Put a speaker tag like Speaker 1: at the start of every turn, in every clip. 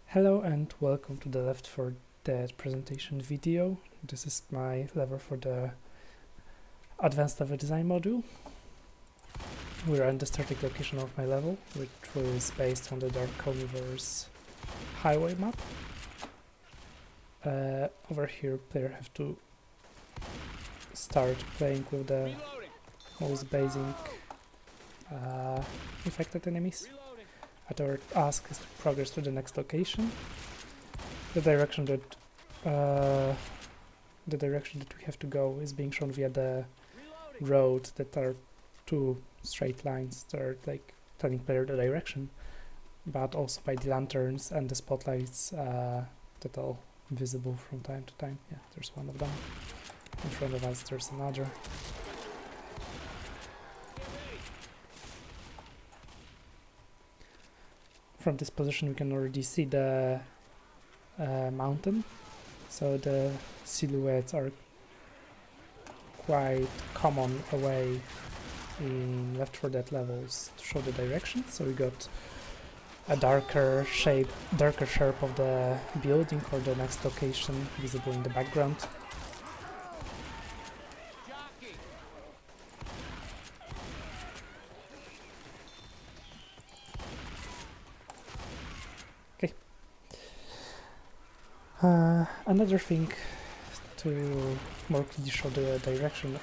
Speaker 1: Hello and welcome to the l4d presentation video. This is my level for the advanced level design module. We are in the starting location of my level, which is based on the Dark Universe highway map. Over here, player have to start playing with the most basic infected enemies. And our task is to progress to the next location. The direction that we have to go is being shown via the road that are two straight lines that are like telling player the direction, but also by the lanterns and the spotlights that are visible from time to time. Yeah, there's one of them. In front of us there's another. From this position we can already see the mountain, so the silhouettes are quite common away in l4d levels to show the direction. So we got a darker shape of the building or the next location visible in the background. Another thing to more clearly show the direction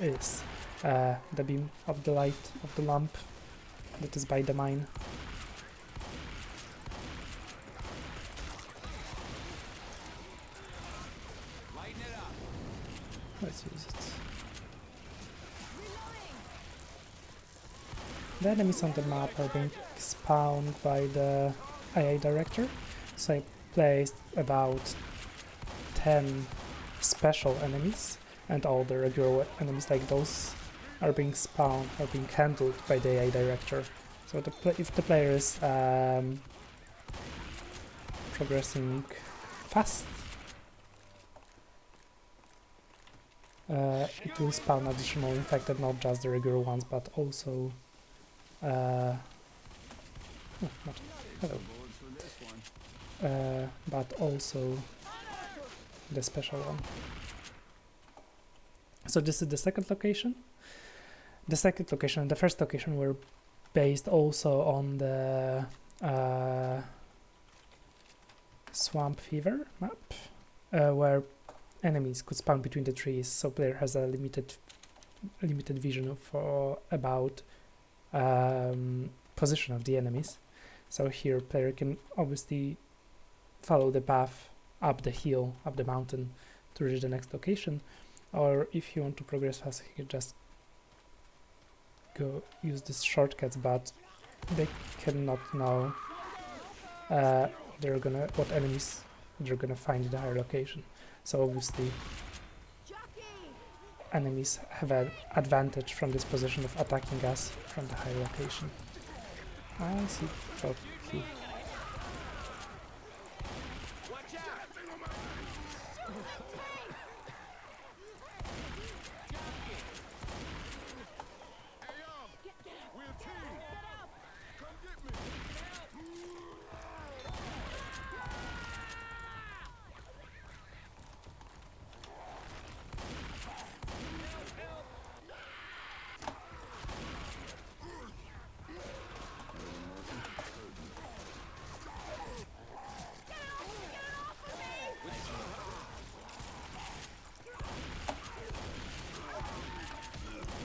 Speaker 1: is the beam of the light of the lamp that is by the mine. Let's use it. The enemies on the map are being spawned by the AI director. So I placed about 10 special enemies, and all the regular enemies like those are being spawned, are being handled by the AI director. So if the player is progressing fast, it will spawn additional infected, not just the regular ones, but also hello. But also the special one. So this is the second location. The second location and the first location were based also on the Swamp Fever map, where enemies could spawn between the trees, so player has a limited vision for about position of the enemies. So here player can obviously follow the path up the hill, up the mountain to reach the next location, or if you want to progress fast, you can just go use these shortcuts, but they cannot know what enemies they're gonna find in the higher location. So obviously enemies have an advantage from this position of attacking us from the higher location. I see. Okay.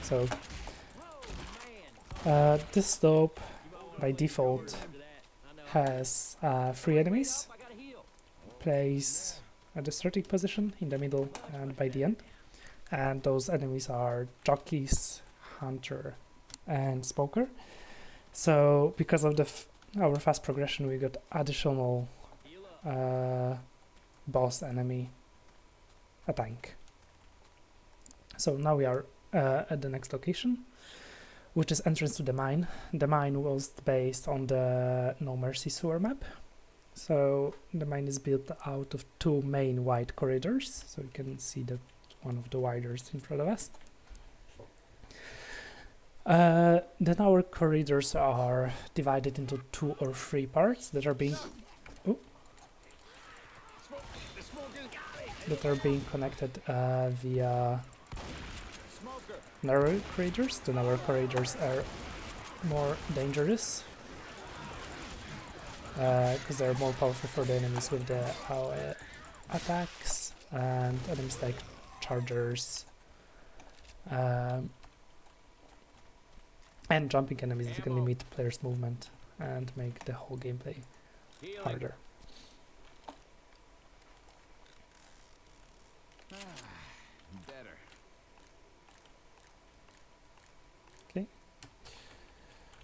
Speaker 1: So this slope by default has 3 enemies placed at the starting position, in the middle, and by the end. And those enemies are jockeys, hunter, and smoker. So because of our fast progression, we got additional boss enemy, a tank. So now we are at the next location, which is entrance to the mine. The mine was based on the No Mercy sewer map. So the mine is built out of 2 main wide corridors, so you can see that one of the widest in front of us. Then our corridors are divided into 2 or 3 parts that are being connected via narrow corridors. Then our corridors are more dangerous because they're more powerful for the enemies with the AoE attacks and enemies like chargers and jumping enemies that can limit players' movement and make the whole gameplay harder. Okay,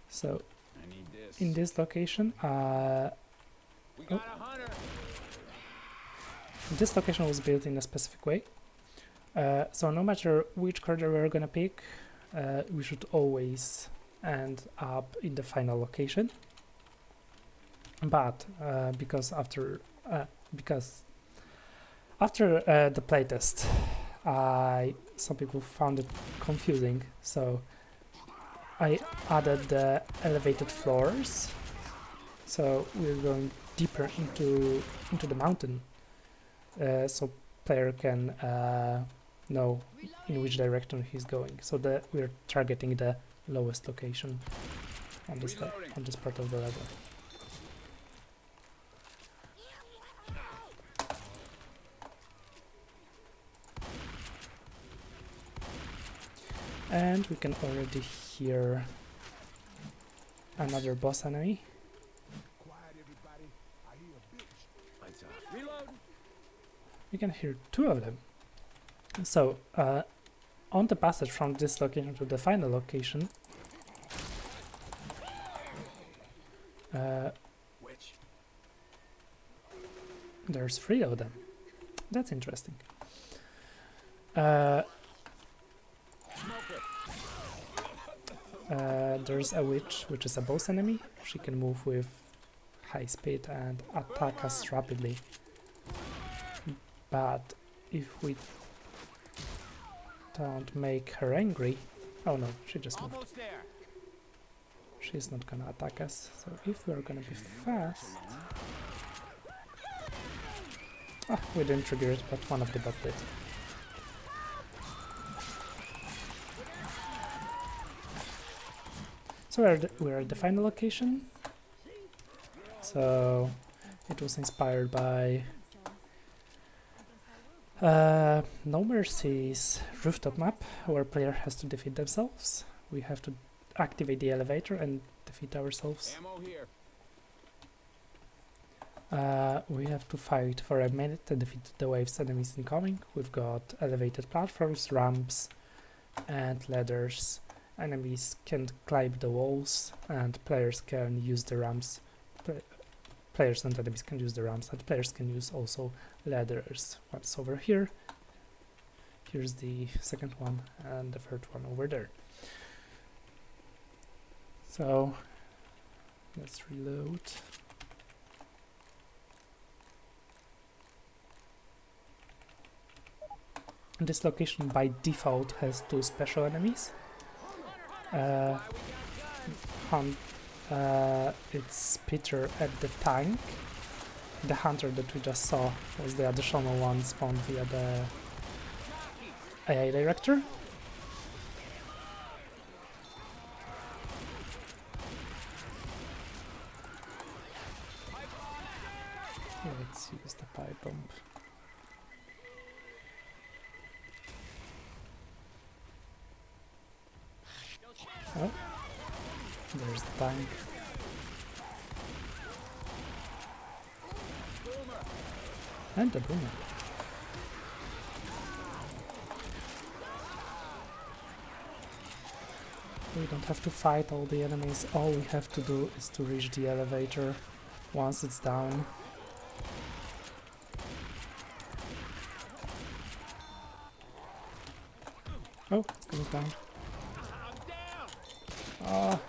Speaker 1: so in this location, this location was built in a specific way. So no matter which corridor we're gonna pick, we should always end up in the final location. But because after the playtest, some people found it confusing, so I added the elevated floors. So we're going deeper into the mountain, so player can know in which direction he's going. So that we're targeting the lowest location on this part of the level. And we can already hear another boss enemy. We can hear 2 of them. So, on the passage from this location to the final location, there's 3 of them. That's interesting. There's a witch, which is a boss enemy. She can move with high speed and attack us rapidly. But if we don't make her angry... Oh no, she just moved. She's not gonna attack us, so if we're gonna be fast... Ah, we didn't trigger it, but one of the bots did. So we're at the final location. So it was inspired by No Mercy's rooftop map, where player has to defeat themselves. We have to activate the elevator and defeat ourselves. We have to fight for a minute to defeat the waves enemies incoming. We've got elevated platforms, ramps and ladders. Enemies can climb the walls and players can use the ramps. Players and enemies can use the ramps, and players can use also ladders. What's over here? Here's the second one and the third one over there. So let's reload. This location by default has 2 special enemies. It's Peter at the tank. The hunter that we just saw was the additional one spawned via the AI director. Let's use the pipe bomb. Oh, there's the tank. And the boomer. We don't have to fight all the enemies. All we have to do is to reach the elevator once it's down. Oh, it's coming down. Ah.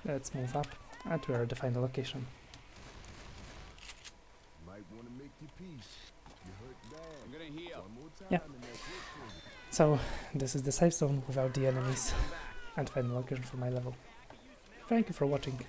Speaker 1: Let's move up, and we are at the final location. Yeah. So, this is the safe zone without the enemies, and final location for my level. Thank you for watching.